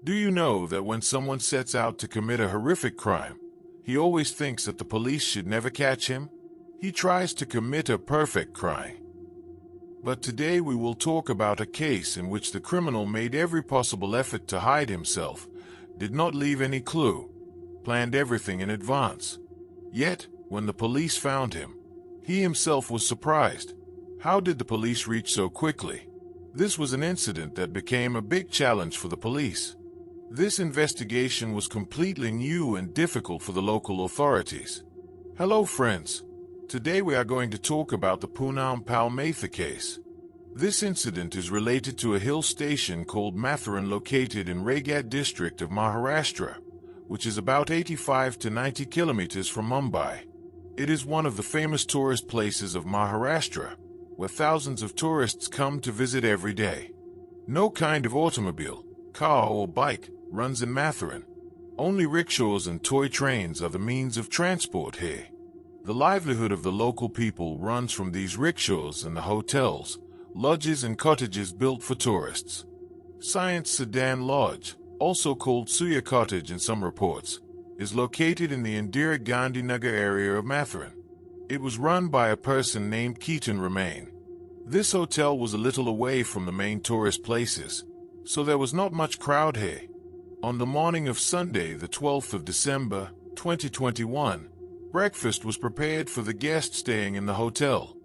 Do you know that when someone sets out to commit a horrific crime, he always thinks that the police should never catch him? He tries to commit a perfect crime. But today we will talk about a case in which the criminal made every possible effort to hide himself, did not leave any clue, planned everything in advance. Yet, when the police found him, he himself was surprised. How did the police reach so quickly? This was an incident that became a big challenge for the police. This investigation was completely new and difficult for the local authorities. Hello friends. Today we are going to talk about the Poonam Pall case. This incident is related to a hill station called Matharan located in Raigad district of Maharashtra, which is about 85 to 90 kilometers from Mumbai. It is one of the famous tourist places of Maharashtra, where thousands of tourists come to visit every day. No kind of automobile, car or bike runs in Matharan. Only rickshaws and toy trains are the means of transport here. The livelihood of the local people runs from these rickshaws and the hotels, lodges and cottages built for tourists. Science Sedan Lodge, also called Suya Cottage in some reports, is located in the Indira Gandhi Nagar area of Matharan. It was run by a person named Ketan Ramain. This hotel was a little away from the main tourist places, so there was not much crowd here. On the morning of Sunday, the 12th of December, 2021, breakfast was prepared for the guests staying in the hotel.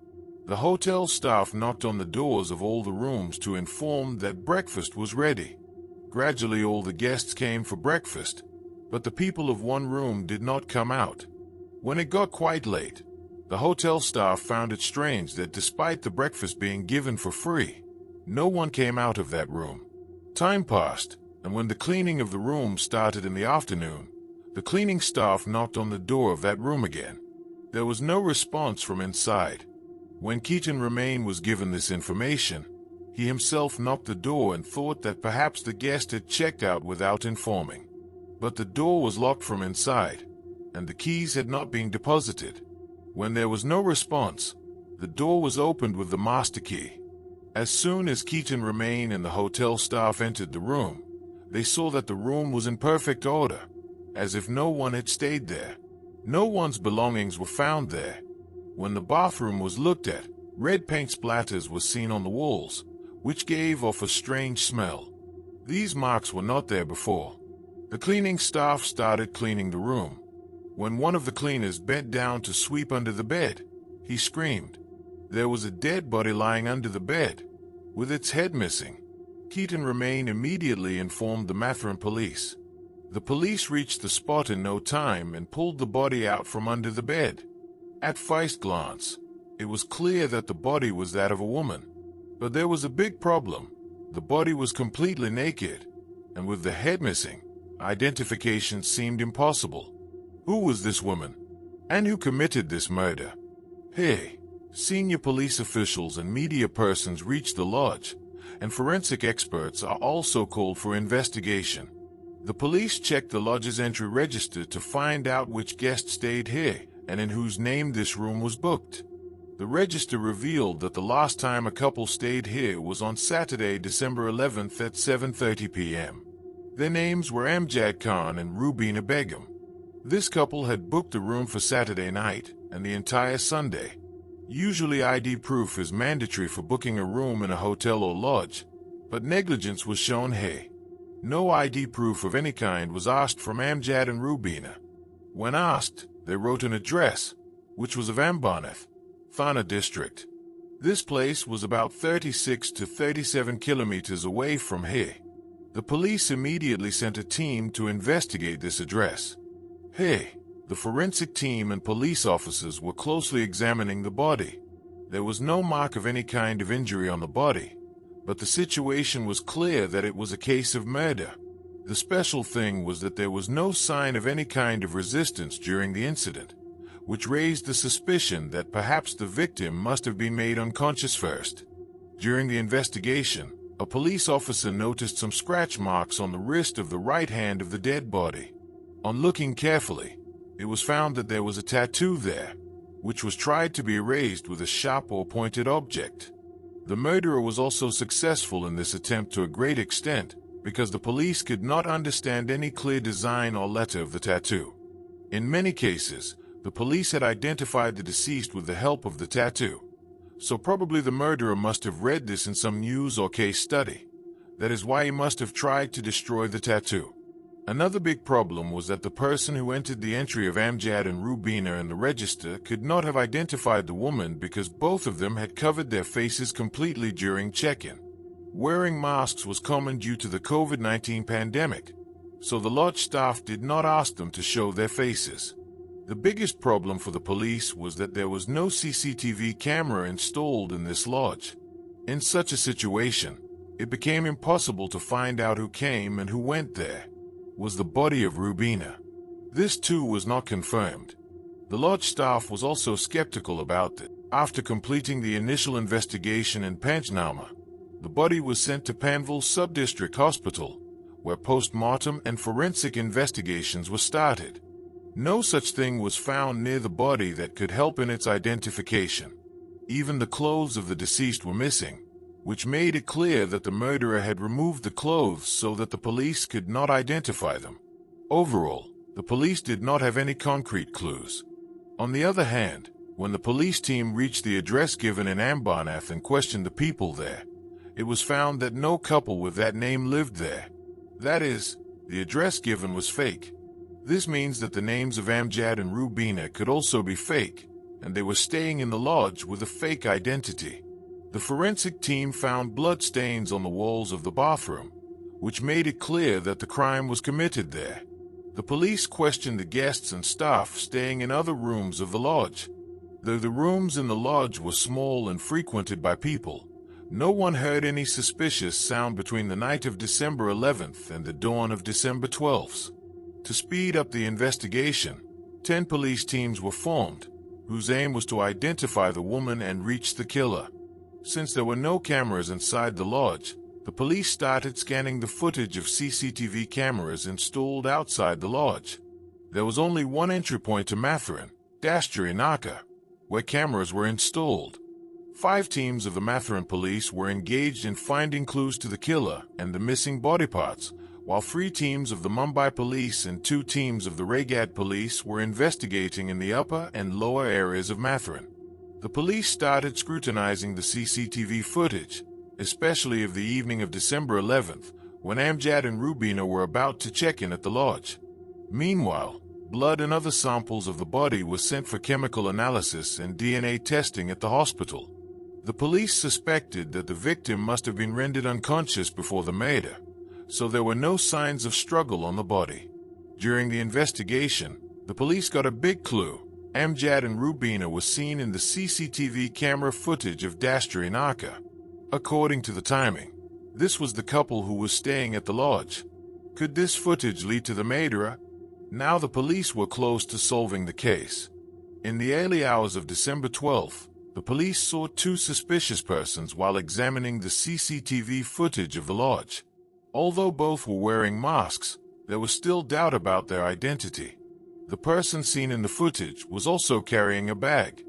The hotel staff knocked on the doors of all the rooms to inform that breakfast was ready. Gradually all the guests came for breakfast, but the people of one room did not come out. When it got quite late, the hotel staff found it strange that despite the breakfast being given for free, no one came out of that room. Time passed, and when the cleaning of the room started in the afternoon, the cleaning staff knocked on the door of that room again. There was no response from inside. When Ketan Ramain was given this information, he himself knocked the door and thought that perhaps the guest had checked out without informing. But the door was locked from inside, and the keys had not been deposited. When there was no response, the door was opened with the master key. As soon as Ketan Ramain and the hotel staff entered the room, they saw that the room was in perfect order, as if no one had stayed there. No one's belongings were found there. When the bathroom was looked at, red paint splatters were seen on the walls, which gave off a strange smell. These marks were not there before. The cleaning staff started cleaning the room. When one of the cleaners bent down to sweep under the bed, he screamed. There was a dead body lying under the bed, with its head missing. Ketan Ramain immediately informed the Matharan police. The police reached the spot in no time and pulled the body out from under the bed. At first glance, it was clear that the body was that of a woman. But there was a big problem. The body was completely naked, and with the head missing, identification seemed impossible. Who was this woman? And who committed this murder? Hey, senior police officials and media persons reached the lodge, and forensic experts are also called for investigation. The police checked the lodge's entry register to find out which guest stayed here and in whose name this room was booked. The register revealed that the last time a couple stayed here was on Saturday, December 11th at 7:30 p.m. Their names were Amjad Khan and Rubina Begum. This couple had booked the room for Saturday night and the entire Sunday. Usually ID proof is mandatory for booking a room in a hotel or lodge, but negligence was shown here. No ID proof of any kind was asked from Amjad and Rubina. When asked, they wrote an address, which was of Ambarnath, Thana district. This place was about 36 to 37 kilometers away from here. The police immediately sent a team to investigate this address. Here, the forensic team and police officers were closely examining the body. There was no mark of any kind of injury on the body, but the situation was clear that it was a case of murder. The special thing was that there was no sign of any kind of resistance during the incident, which raised the suspicion that perhaps the victim must have been made unconscious first. During the investigation, a police officer noticed some scratch marks on the wrist of the right hand of the dead body. On looking carefully, it was found that there was a tattoo there, which was tried to be erased with a sharp or pointed object. The murderer was also successful in this attempt to a great extent, because the police could not understand any clear design or letter of the tattoo. In many cases, the police had identified the deceased with the help of the tattoo, so probably the murderer must have read this in some news or case study. That is why he must have tried to destroy the tattoo. Another big problem was that the person who entered the entry of Amjad and Rubina in the register could not have identified the woman because both of them had covered their faces completely during check-in. Wearing masks was common due to the COVID-19 pandemic, so the lodge staff did not ask them to show their faces. The biggest problem for the police was that there was no CCTV camera installed in this lodge. In such a situation, it became impossible to find out who came and who went there. Was the body of Rubina? This too was not confirmed. The lodge staff was also skeptical about it. After completing the initial investigation in Panjnama, the body was sent to Panvel Subdistrict Hospital, where post-mortem and forensic investigations were started. No such thing was found near the body that could help in its identification. Even the clothes of the deceased were missing, which made it clear that the murderer had removed the clothes so that the police could not identify them. Overall, the police did not have any concrete clues. On the other hand, when the police team reached the address given in Ambarnath and questioned the people there, it was found that no couple with that name lived there. That is, the address given was fake. This means that the names of Amjad and Rubina could also be fake, and they were staying in the lodge with a fake identity. The forensic team found blood stains on the walls of the bathroom, which made it clear that the crime was committed there. The police questioned the guests and staff staying in other rooms of the lodge. Though the rooms in the lodge were small and frequented by people, no one heard any suspicious sound between the night of December 11th and the dawn of December 12th. To speed up the investigation, 10 police teams were formed, whose aim was to identify the woman and reach the killer. Since there were no cameras inside the lodge, the police started scanning the footage of CCTV cameras installed outside the lodge. There was only one entry point to Mathurin, Dasturi Naka, where cameras were installed. 5 teams of the Mathurin police were engaged in finding clues to the killer and the missing body parts, while 3 teams of the Mumbai police and 2 teams of the Raigad police were investigating in the upper and lower areas of Mathurin. The police started scrutinizing the CCTV footage, especially of the evening of December 11th, when Amjad and Rubina were about to check in at the lodge. Meanwhile, blood and other samples of the body were sent for chemical analysis and DNA testing at the hospital. The police suspected that the victim must have been rendered unconscious before the murder, so there were no signs of struggle on the body. During the investigation, the police got a big clue. Amjad and Rubina were seen in the CCTV camera footage of Dasturi Naka. According to the timing, this was the couple who was staying at the lodge. Could this footage lead to the murderer? Now the police were close to solving the case. In the early hours of December 12th, the police saw 2 suspicious persons while examining the CCTV footage of the lodge. Although both were wearing masks, there was still doubt about their identity. The person seen in the footage was also carrying a bag.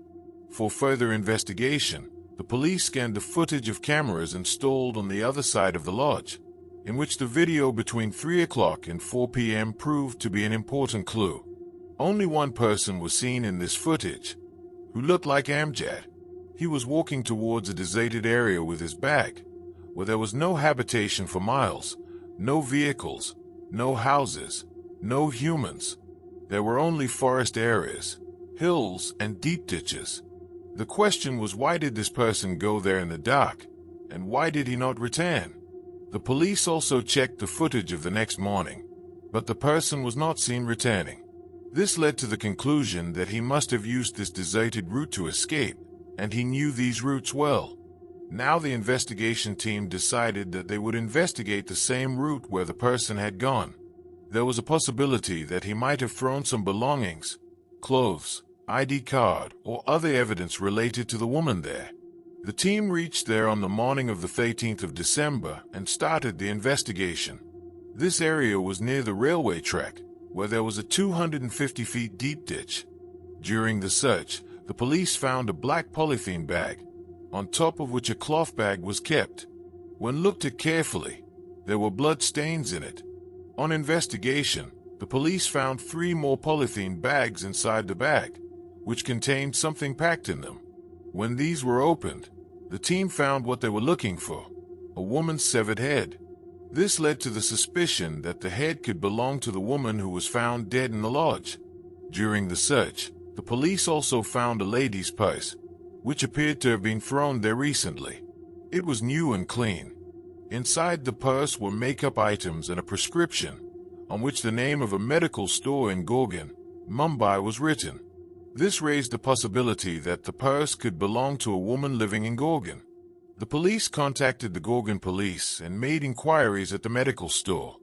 For further investigation, the police scanned the footage of cameras installed on the other side of the lodge, in which the video between 3 o'clock and 4 p.m. proved to be an important clue. Only one person was seen in this footage, who looked like Amjad. He was walking towards a deserted area with his bag, where there was no habitation for miles, no vehicles, no houses, no humans. There were only forest areas, hills, and deep ditches. The question was, why did this person go there in the dark, and why did he not return? The police also checked the footage of the next morning, but the person was not seen returning. This led to the conclusion that he must have used this deserted route to escape, and he knew these routes well. Now the investigation team decided that they would investigate the same route where the person had gone. There was a possibility that he might have thrown some belongings, clothes, ID card, or other evidence related to the woman there. The team reached there on the morning of the 13th of December and started the investigation. This area was near the railway track, where there was a 250 feet deep ditch. During the search, the police found a black polythene bag, on top of which a cloth bag was kept. When looked at carefully, There were blood stains in it. On investigation, the police found 3 more polythene bags inside the bag, which contained something packed in them. When these were opened, the team found what they were looking for: a woman's severed head. This led to the suspicion that the head could belong to the woman who was found dead in the lodge. During the search, the police also found a lady's purse, which appeared to have been thrown there recently. It was new and clean. Inside the purse were makeup items and a prescription, on which the name of a medical store in Gorgon, Mumbai was written. This raised the possibility that the purse could belong to a woman living in Gorgon. The police contacted the Gorgon police and made inquiries at the medical store.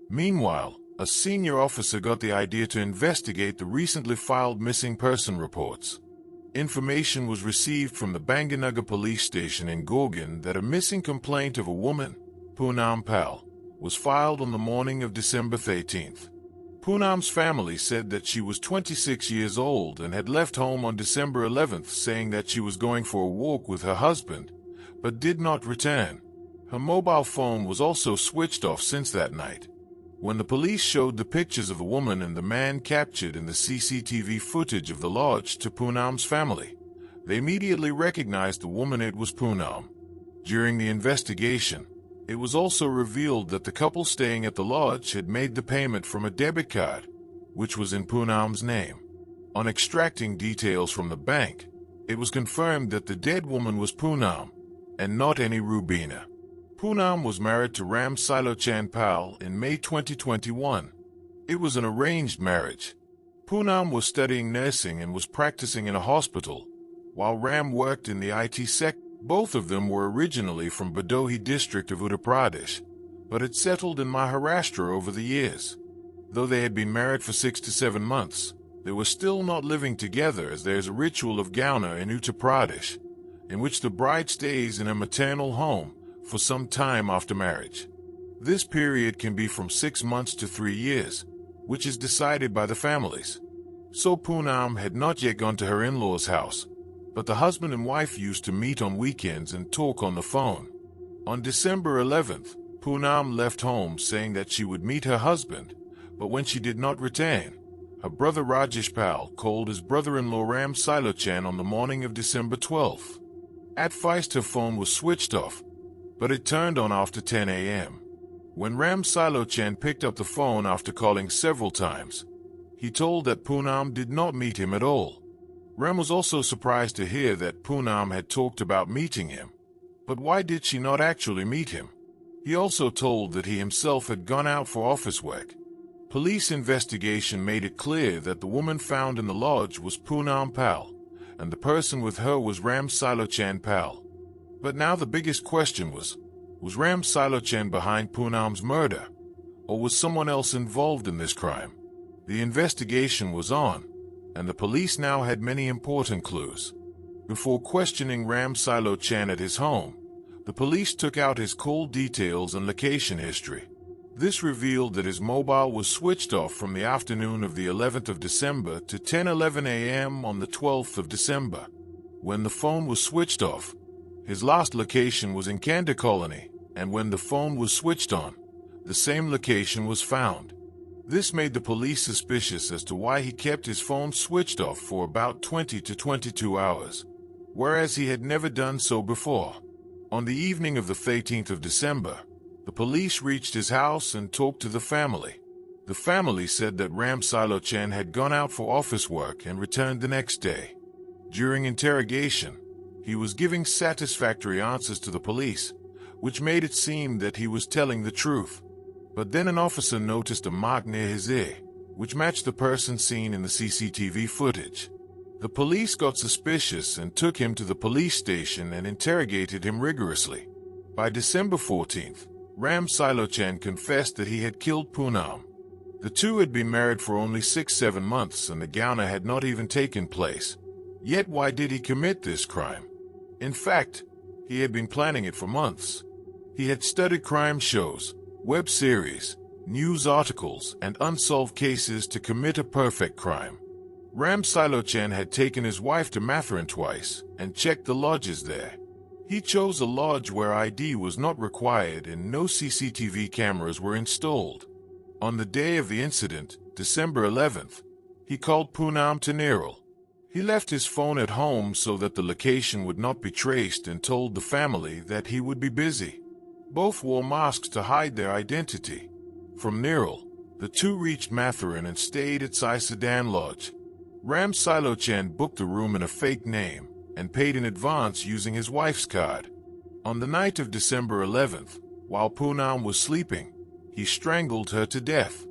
Meanwhile, a senior officer got the idea to investigate the recently filed missing person reports. Information was received from the Banganagar police station in Gorgon that a missing complaint of a woman, Poonam Pall, was filed on the morning of December 13th. Poonam's family said that she was 26 years old and had left home on December 11th, saying that she was going for a walk with her husband, but did not return. Her mobile phone was also switched off since that night. When the police showed the pictures of the woman and the man captured in the CCTV footage of the lodge to Poonam's family, they immediately recognized the woman. It was Poonam. During the investigation, it was also revealed that the couple staying at the lodge had made the payment from a debit card, which was in Poonam's name. On extracting details from the bank, it was confirmed that the dead woman was Poonam, and not any Rubina. Poonam was married to Ram Silochan Pal in May 2021. It was an arranged marriage. Poonam was studying nursing and was practicing in a hospital, while Ram worked in the IT sector. Both of them were originally from Bhadohi district of Uttar Pradesh, but had settled in Maharashtra over the years. Though they had been married for 6 to 7 months, they were still not living together, as there is a ritual of Gauna in Uttar Pradesh, in which the bride stays in a maternal home for some time after marriage. This period can be from 6 months to 3 years, which is decided by the families. So Poonam had not yet gone to her in-laws' house, but the husband and wife used to meet on weekends and talk on the phone. On December 11th, Poonam left home saying that she would meet her husband, but when she did not return, her brother Rajesh Pal called his brother-in-law Ram Silochan on the morning of December 12th. At first her phone was switched off, but it turned on after 10 a.m. When Ram Silochan picked up the phone after calling several times, he told that Poonam did not meet him at all. Ram was also surprised to hear that Poonam had talked about meeting him. But why did she not actually meet him? He also told that he himself had gone out for office work. Police investigation made it clear that the woman found in the lodge was Poonam Pal, and the person with her was Ram Silochan Pal. But now the biggest question was Ram Silochan behind Poonam's murder, or was someone else involved in this crime? The investigation was on, and the police now had many important clues. Before questioning Ram Silochan at his home, the police took out his call details and location history. This revealed that his mobile was switched off from the afternoon of the 11th of December to 10:11 a.m. on the 12th of December. When the phone was switched off, his last location was in Kanda Colony, and when the phone was switched on, the same location was found. This made the police suspicious as to why he kept his phone switched off for about 20 to 22 hours, whereas he had never done so before. On the evening of the 13th of December, the police reached his house and talked to the family. The family said that Ram Silochan had gone out for office work and returned the next day. During interrogation, he was giving satisfactory answers to the police, which made it seem that he was telling the truth. But then an officer noticed a mark near his ear, which matched the person seen in the CCTV footage. The police got suspicious and took him to the police station and interrogated him rigorously. By December 14th, Ram Silochan confessed that he had killed Poonam. The two had been married for only 6-7 months and the Gauna had not even taken place. Yet why did he commit this crime? In fact, he had been planning it for months. He had studied crime shows, web series, news articles, and unsolved cases to commit a perfect crime. Ram Silochan had taken his wife to Mathuran twice and checked the lodges there. He chose a lodge where ID was not required and no CCTV cameras were installed. On the day of the incident, December 11th, he called Poonam to Nerul. He left his phone at home so that the location would not be traced and told the family that he would be busy. Both wore masks to hide their identity. From Nerul, the two reached Mathurin and stayed at Sai Sadan Lodge. Ram Silochan booked a room in a fake name and paid in advance using his wife's card. On the night of December 11th, while Poonam was sleeping, he strangled her to death.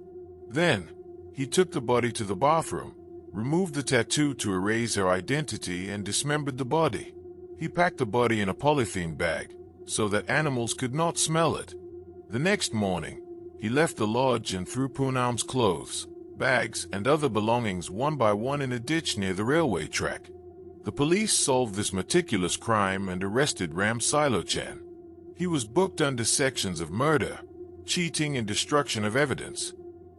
Then, he took the body to the bathroom, removed the tattoo to erase her identity, and dismembered the body. He packed the body in a polythene bag so that animals could not smell it. The next morning, he left the lodge and threw Poonam's clothes, bags, and other belongings one by one in a ditch near the railway track. The police solved this meticulous crime and arrested Ram Silochan. He was booked under sections of murder, cheating, and destruction of evidence.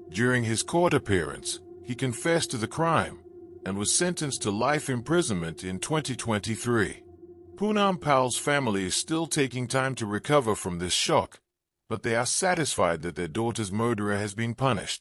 During his court appearance, he confessed to the crime and was sentenced to life imprisonment in 2023. Poonam Pall's family is still taking time to recover from this shock, but they are satisfied that their daughter's murderer has been punished.